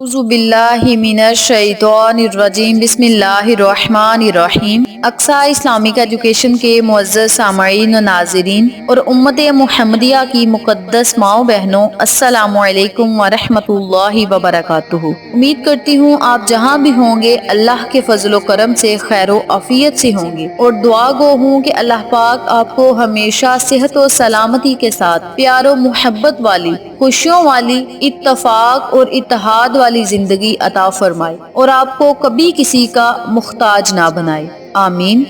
اعوذ باللہ من الشیطان الرجیم بسم اللہ الرحمن الرحیم۔ اقصی اسلامک ایجوکیشن کے معزز سامعین و ناظرین اور امت محمدیہ کی مقدس ماؤں بہنوں، السلام علیکم ورحمۃ اللہ وبرکاتہ۔ امید کرتی ہوں آپ جہاں بھی ہوں گے اللہ کے فضل و کرم سے خیر و عافیت سے ہوں گے، اور دعا گو ہوں کہ اللہ پاک آپ کو ہمیشہ صحت و سلامتی کے ساتھ پیار و محبت والی، خوشیوں والی، اتفاق اور اتحاد والی زندگی عطا فرمائے اور آپ کو کبھی کسی کا محتاج نہ بنائے، آمین۔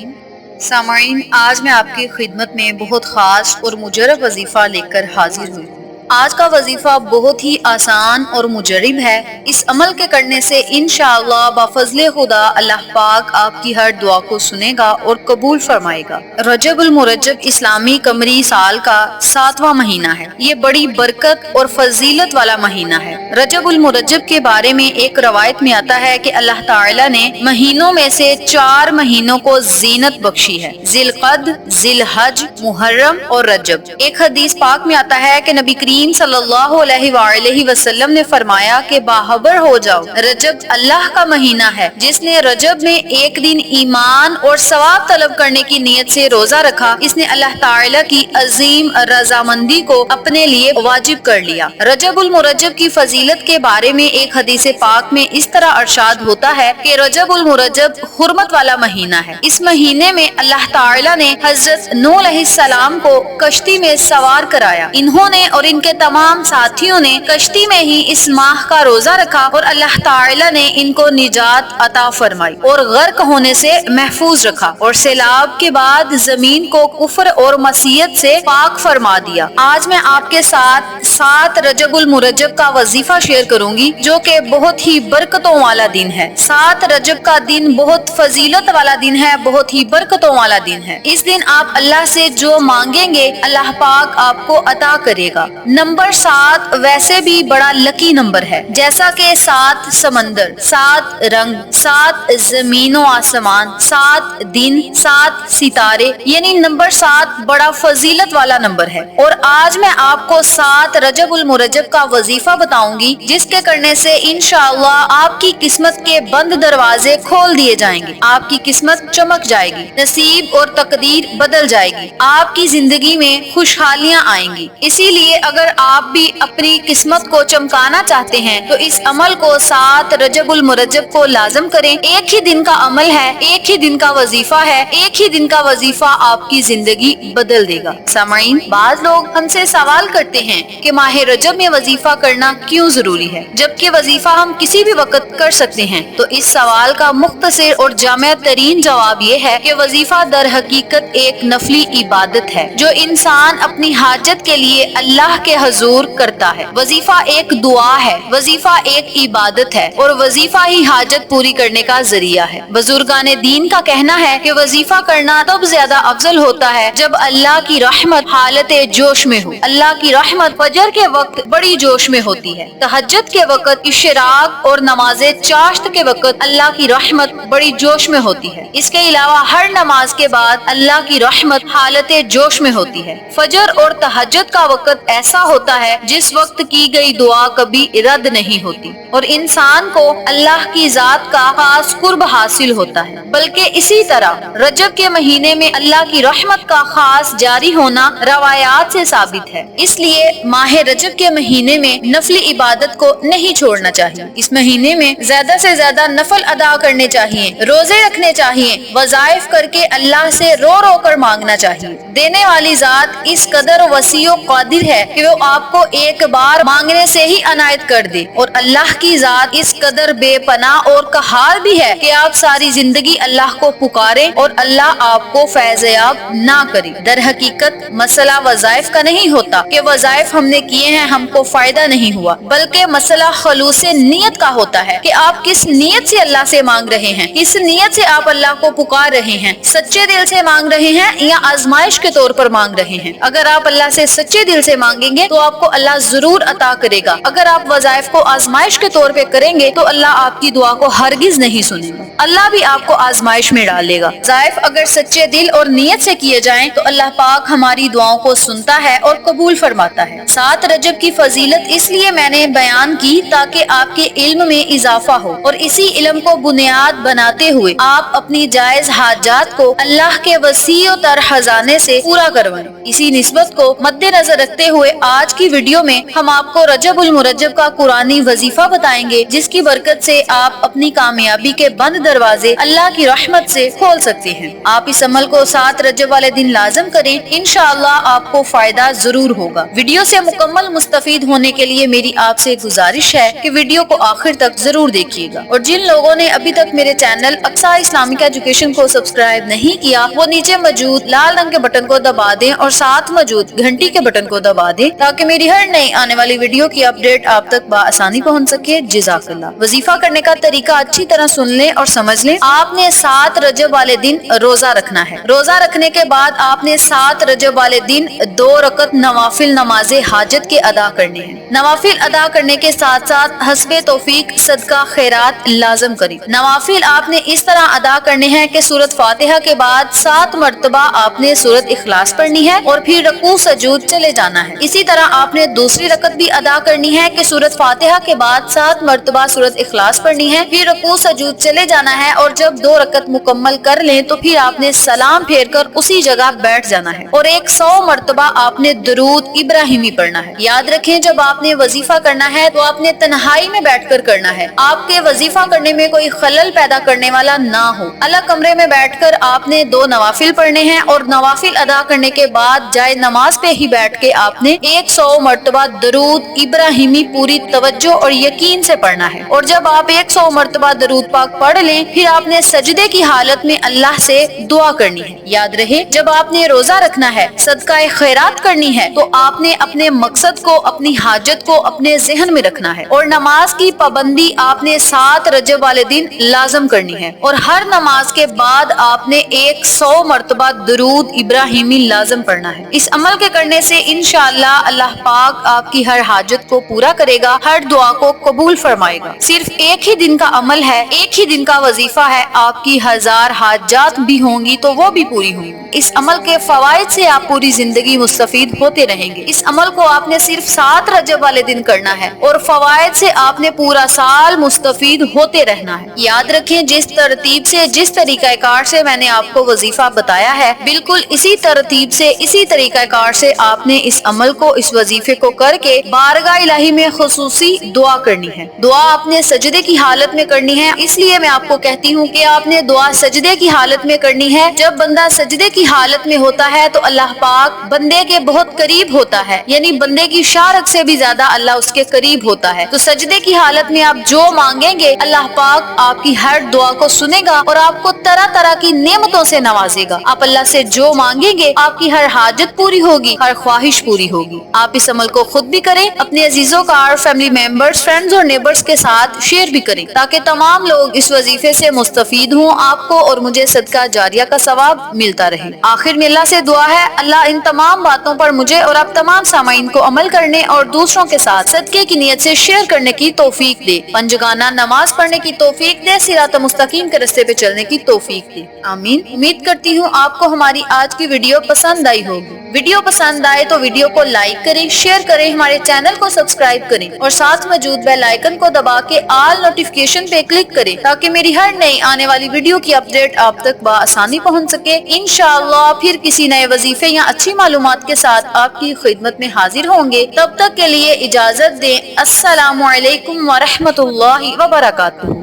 سامعین، آج میں آپ کی خدمت میں بہت خاص اور مجرب وظیفہ لے کر حاضر ہوں۔ آج کا وظیفہ بہت ہی آسان اور مجرب ہے۔ اس عمل کے کرنے سے انشاءاللہ بفضل خدا اللہ پاک آپ کی ہر دعا کو سنے گا اور قبول فرمائے گا۔ رجب المرجب اسلامی قمری سال کا 7واں مہینہ ہے۔ یہ بڑی برکت اور فضیلت والا مہینہ ہے۔ رجب المرجب کے بارے میں ایک روایت میں آتا ہے کہ اللہ تعالی نے مہینوں میں سے 4 مہینوں کو زینت بخشی ہے: ذی القعدہ، ذی الحج، محرم اور رجب۔ ایک حدیث پاک میں آتا ہے کہ نبی کریم صلی اللہ علیہ وآلہ وسلم نے فرمایا کہ باخبر ہو جاؤ، رجب اللہ کا مہینہ ہے۔ جس نے رجب میں ایک دن ایمان اور ثواب طلب کرنے کی نیت سے روزہ رکھا، اس نے اللہ تعالی کی عظیم رضامندی کو اپنے لیے واجب کر لیا۔ رجب المرجب کی فضیلت کے بارے میں ایک حدیث پاک میں اس طرح ارشاد ہوتا ہے کہ رجب المرجب حرمت والا مہینہ ہے۔ اس مہینے میں اللہ تعالی نے حضرت نوح علیہ السلام کو کشتی میں سوار کرایا۔ انہوں نے اور ان کے تمام ساتھیوں نے کشتی میں ہی اس ماہ کا روزہ رکھا اور اللہ تعالی نے ان کو نجات عطا فرمائی اور غرق ہونے سے محفوظ رکھا، اور سیلاب کے بعد زمین کو کفر اور معصیت سے پاک فرما دیا۔ آج میں آپ کے ساتھ 7 رجب المرجب کا وظیفہ شیئر کروں گی، جو کہ بہت ہی برکتوں والا دن ہے۔ 7 رجب کا دن بہت فضیلت والا دن ہے، بہت ہی برکتوں والا دن ہے۔ اس دن آپ اللہ سے جو مانگیں گے اللہ پاک آپ کو عطا کرے گا۔ نمبر 7 ویسے بھی بڑا لکی نمبر ہے، جیسا کہ 7 سمندر، 7 رنگ، 7 زمین و آسمان، 7 دن، 7 ستارے، یعنی نمبر 7 بڑا فضیلت والا نمبر ہے۔ اور آج میں آپ کو 7 رجب المرجب کا وظیفہ بتاؤں گی، جس کے کرنے سے انشاءاللہ آپ کی قسمت کے بند دروازے کھول دیے جائیں گے، آپ کی قسمت چمک جائے گی، نصیب اور تقدیر بدل جائے گی، آپ کی زندگی میں خوشحالیاں آئیں گی۔ اسی لیے اگر آپ بھی اپنی قسمت کو چمکانا چاہتے ہیں تو اس عمل کو 7 رجب المرجب کو لازم کریں۔ ایک ہی دن کا عمل ہے، ایک ہی دن کا وظیفہ ہے، ایک ہی دن کا وظیفہ آپ کی زندگی بدل دے گا۔ سامعین، بعض لوگ ہم سے سوال کرتے ہیں کہ ماہ رجب میں وظیفہ کرنا کیوں ضروری ہے، جبکہ وظیفہ ہم کسی بھی وقت کر سکتے ہیں؟ تو اس سوال کا مختصر اور جامع ترین جواب یہ ہے کہ وظیفہ در حقیقت ایک نفلی عبادت ہے جو انسان اپنی حاجت کے لیے اللہ کے حضور کرتا ہے۔ وظیفہ ایک دعا ہے، وظیفہ ایک عبادت ہے، اور وظیفہ ہی حاجت پوری کرنے کا ذریعہ ہے۔ بزرگان دین کا کہنا ہے کہ وظیفہ کرنا تب زیادہ افضل ہوتا ہے جب اللہ کی رحمت حالت جوش میں ہو۔ اللہ کی رحمت فجر کے وقت بڑی جوش میں ہوتی ہے، تہجد کے وقت، اشراق اور نماز چاشت کے وقت اللہ کی رحمت بڑی جوش میں ہوتی ہے۔ اس کے علاوہ ہر نماز کے بعد اللہ کی رحمت حالت جوش میں ہوتی ہے۔ فجر اور تہجد کا وقت ایسا ہوتا ہے جس وقت کی گئی دعا کبھی رد نہیں ہوتی، اور انسان کو اللہ کی ذات کا خاص قرب حاصل ہوتا ہے۔ بلکہ اسی طرح رجب کے مہینے میں اللہ کی رحمت کا خاص جاری ہونا روایات سے ثابت ہے۔ اس لیے ماہ رجب کے مہینے میں نفلی عبادت کو نہیں چھوڑنا چاہیے۔ اس مہینے میں زیادہ سے زیادہ نفل ادا کرنے چاہیے، روزے رکھنے چاہیے، وظائف کر کے اللہ سے رو رو کر مانگنا چاہیے۔ دینے والی ذات اس قدر وسیع و قادر ہے کہ وہ آپ کو ایک بار مانگنے سے ہی عنایت کر دے، اور اللہ کی ذات اس قدر بے پناہ اور قہار بھی ہے کہ آپ ساری زندگی اللہ کو پکاریں اور اللہ آپ کو فیض یاب نہ کرے۔ در حقیقت مسئلہ وظائف کا نہیں ہوتا کہ وظائف ہم نے کیے ہیں ہم کو فائدہ نہیں ہوا، بلکہ مسئلہ خلوص نیت کا ہوتا ہے کہ آپ کس نیت سے اللہ سے مانگ رہے ہیں، کس نیت سے آپ اللہ کو پکار رہے ہیں، سچے دل سے مانگ رہے ہیں یا آزمائش کے طور پر مانگ رہے ہیں۔ اگر آپ اللہ سے سچے دل سے مانگیں گے تو آپ کو اللہ ضرور عطا کرے گا۔ اگر آپ وظائف کو آزمائش کے طور پہ کریں گے تو اللہ آپ کی دعا کو ہرگز نہیں سنے گا، اللہ بھی آپ کو آزمائش میں ڈالے گا۔ وظائف اگر سچے دل اور نیت سے کیے جائیں تو اللہ پاک ہماری دعاؤں کو سنتا ہے اور قبول فرماتا ہے۔ 7 رجب کی فضیلت اس لیے میں نے بیان کی تاکہ آپ کے علم میں اضافہ ہو اور اسی علم کو بنیاد بناتے ہوئے آپ اپنی جائز حاجات کو اللہ کے وسیع و تر خزانے سے پورا کروائیں۔ اسی نسبت کو مد نظر رکھتے ہوئے آج کی ویڈیو میں ہم آپ کو رجب المرجب کا قرآنی وظیفہ بتائیں گے، جس کی برکت سے آپ اپنی کامیابی کے بند دروازے اللہ کی رحمت سے کھول سکتے ہیں۔ آپ اس عمل کو 7 رجب والے دن لازم کریں، انشاءاللہ آپ کو فائدہ ضرور ہوگا۔ ویڈیو سے مکمل مستفید ہونے کے لیے میری آپ سے گزارش ہے کہ ویڈیو کو آخر تک ضرور دیکھیے گا، اور جن لوگوں نے ابھی تک میرے چینل اقصی اسلامک ایجوکیشن کو سبسکرائب نہیں کیا وہ نیچے موجود لال رنگ کے بٹن کو دبا دیں اور ساتھ موجود گھنٹی کے بٹن کو دبا دیں تاکہ میری ہر نئی آنے والی ویڈیو کی اپڈیٹ آپ تک بآسانی پہنچ سکے۔ جزاک اللہ۔ وظیفہ کرنے کا طریقہ اچھی طرح سن لیں اور سمجھ لیں۔ آپ نے 7 رجب والے دن روزہ رکھنا ہے۔ روزہ رکھنے کے بعد آپ نے 7 رجب والے دن 2 رکعت نوافل نماز حاجت کے ادا کرنے ہیں۔ نوافل ادا کرنے کے ساتھ ساتھ حسب توفیق صدقہ خیرات لازم کریں۔ نوافل آپ نے اس طرح ادا کرنے ہیں کہ سورۃ فاتحہ کے بعد 7 مرتبہ آپ نے سورۃ اخلاص پڑھنی ہے اور پھر رکوع سجود چلے جانا ہے۔ اسی طرح آپ نے دوسری رکعت بھی ادا کرنی ہے کہ سورۃ فاتحہ کے بعد 7 مرتبہ سورۃ اخلاص پڑھنی ہے، پھر رکوع سجود چلے جانا ہے، اور جب 2 رکعت مکمل کر لیں تو پھر آپ نے سلام پھیر کر اسی جگہ بیٹھ جانا ہے اور 100 مرتبہ آپ نے درود ابراہیمی پڑھنا ہے۔ یاد رکھیں جب آپ نے وظیفہ کرنا ہے تو آپ نے تنہائی میں بیٹھ کر کرنا ہے۔ آپ کے وظیفہ کرنے میں کوئی خلل پیدا کرنے والا نہ ہو۔ الگ کمرے میں بیٹھ کر آپ نے 2 نوافل پڑھنے ہیں اور نوافل ادا کرنے کے بعد جائے نماز پہ ہی بیٹھ کے آپ نے 100 مرتبہ درود ابراہیمی پوری توجہ اور یقین سے پڑھنا ہے، اور جب آپ 100 مرتبہ درود پاک پڑھ لیں پھر آپ نے سجدے کی حالت میں اللہ سے دعا کرنی ہے۔ یاد رہے جب آپ نے روزہ رکھنا ہے، صدقہ خیرات کرنی ہے تو آپ نے اپنے مقصد کو، اپنی حاجت کو اپنے ذہن میں رکھنا ہے، اور نماز کی پابندی آپ نے 7 رجب والے دن لازم کرنی ہے، اور ہر نماز کے بعد آپ نے 100 مرتبہ درود ابراہیمی لازم پڑھنا ہے۔ اس عمل کے کرنے سے انشاءاللہ اللہ پاک آپ کی ہر حاجت کو پورا کرے گا، ہر دعا کو قبول فرمائے گا۔ صرف ایک ہی دن کا عمل ہے، ایک ہی دن کا وظیفہ ہے، آپ کی 1000 حاجات بھی ہوں گی تو وہ بھی پوری ہوں گی۔ اس عمل کے فوائد سے آپ پوری زندگی مستفید ہوتے رہیں گے۔ اس عمل کو آپ نے صرف 7 رجب والے دن کرنا ہے اور فوائد سے آپ نے پورا سال مستفید ہوتے رہنا ہے۔ یاد رکھیں جس ترتیب سے، جس طریقہ کار سے میں نے آپ کو وظیفہ بتایا ہے، بالکل اسی ترتیب سے، اسی طریقہ کار سے آپ نے اس عمل کو، اس وظیفے کو کر کے بارگاہ الہی میں خصوصی دعا کرنی ہے۔ دعا آپ نے سجدے کی حالت میں کرنی ہے، اس لیے میں آپ کو کہتی ہوں کہ آپ نے دعا سجدے کی حالت میں کرنی ہے۔ جب بندہ سجدے کی حالت میں ہوتا ہے تو اللہ پاک بندے کے بہت قریب ہوتا ہے، یعنی بندے کی شارک سے بھی زیادہ اللہ اس کے قریب ہوتا ہے۔ تو سجدے کی حالت میں آپ جو مانگیں گے اللہ پاک آپ کی ہر دعا کو سنے گا اور آپ کو طرح طرح کی نعمتوں سے نوازے گا۔ آپ اللہ سے جو مانگیں گے آپ کی ہر حاجت پوری ہوگی، ہر خواہش پوری ہوگی۔ آپ اس عمل کو خود بھی کریں، اپنے عزیزوں کا اور فیملی ممبرز، فرینڈز اور نیبرز کے ساتھ شیئر بھی کریں تاکہ تمام لوگ اس وظیفے سے مستفید ہوں، آپ کو اور مجھے صدقہ جاریہ کا ثواب ملتا رہے۔ آخر میں اللہ سے دعا ہے اللہ ان تمام باتوں پر مجھے اور آپ تمام سامعین کو عمل کرنے اور دوسروں کے ساتھ صدقے کی نیت سے شیئر کرنے کی توفیق دے، پنجگانہ نماز پڑھنے کی توفیق دے، صراط مستقیم کے راستے پہ چلنے کی توفیق دے، آمین۔ امید کرتی ہوں آپ کو ہماری آج کی ویڈیو پسند آئی ہوگی۔ ویڈیو پسند آئے تو ویڈیو کو لائک کریں، شیئر کریں، ہمارے چینل کو سبسکرائب کریں اور ساتھ موجود بیل آئیکن کو دبا کے آل نوٹیفیکیشن پہ کلک کریں تاکہ میری ہر نئی آنے والی ویڈیو کی اپڈیٹ آپ تک بآسانی پہنچ سکے۔ انشاءاللہ پھر کسی نئے وظیفے یا اچھی معلومات کے ساتھ آپ کی خدمت میں حاضر ہوں گے۔ تب تک کے لیے اجازت دیں۔ السلام علیکم ورحمۃ اللہ وبرکاتہ۔